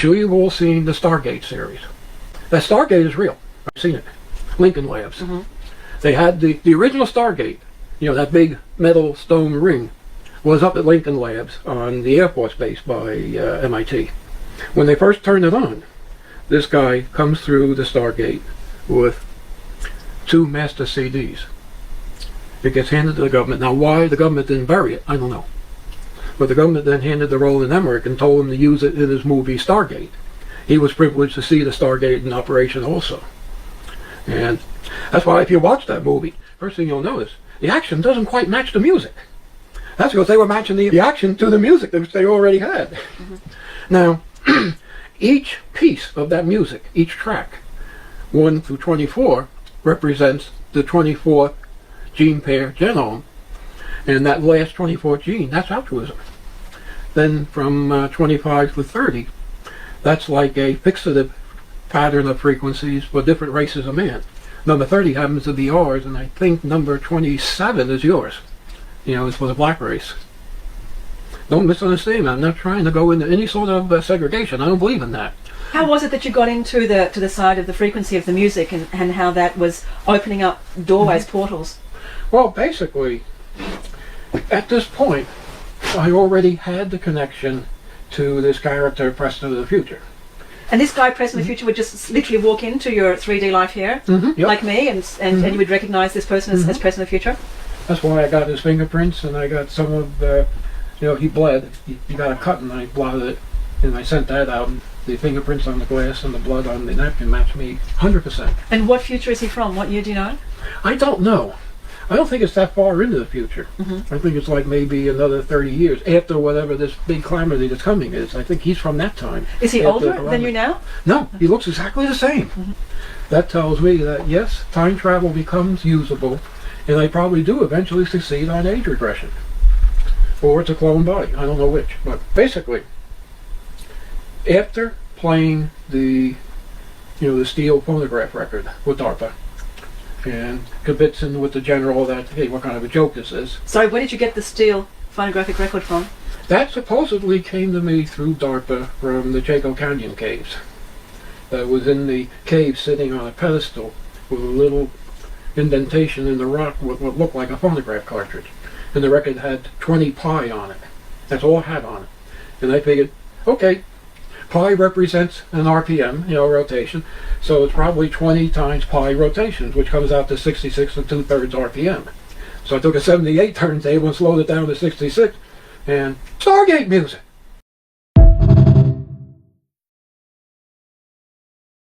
Sure, you've all seen the Stargate series. That Stargate is real. I've seen it. Lincoln Labs. Mm-hmm. They had the original Stargate, that big metal stone ring, was up at Lincoln Labs on the Air Force Base by MIT. When they first turned it on, this guy comes through the Stargate with 2 master CDs. It gets handed to the government. Now, why the government didn't bury it, I don't know. But the government then handed the Roland Emmerich and told him to use it in his movie Stargate. He was privileged to see the Stargate in operation also. And that's why if you watch that movie, first thing you'll notice, the action doesn't quite match the music. That's because they were matching the action to the music that they already had. Mm-hmm. Now, each piece of that music, each track, 1 through 24, represents the 24th gene pair genome. And that last 24th gene, that's altruism. Then from 25 to 30, that's like a fixative pattern of frequencies for different races of man. Number 30 happens to be ours, and I think number 27 is yours. It's for the black race. Don't misunderstand me. I'm not trying to go into any sort of segregation. I don't believe in that. How was it that you got into the side of the frequency of the music and how that was opening up doorways, portals? Well, basically, at this point, I already had the connection to this character, Preston of the future. And this guy, Preston of the future, would just literally walk into your 3D life here, Yep. like me, and you would recognize this person as Preston of the future? That's why I got his fingerprints, and I got some of, he bled. He got a cut, and I blotted it, and I sent that out. And the fingerprints on the glass and the blood on the napkin matched me 100%. And what future is he from? What year do you know? I don't know. I don't think it's that far into the future. Mm-hmm. I think it's like maybe another 30 years after whatever this big calamity that's coming is. I think he's from that time. Is he older than you now? No, he looks exactly the same. Mm-hmm. That tells me that, yes, time travel becomes usable, and I probably do eventually succeed on age regression. Or it's a clone body. I don't know which. But basically, after playing the steel phonograph record with DARPA, and convincing with the general that, hey, what kind of a joke this is. Sorry, where did you get the steel phonographic record from? That supposedly came to me through DARPA from the Chaco Canyon caves. That was in the cave sitting on a pedestal with a little indentation in the rock with what looked like a phonograph cartridge. And the record had 20 pi on it. That's all it had on it. And I figured, okay, pi represents an RPM, rotation, so it's probably 20 times pi rotations, which comes out to 66 2/3 RPM. So I took a 78 turntable and slowed it down to 66, and Stargate music!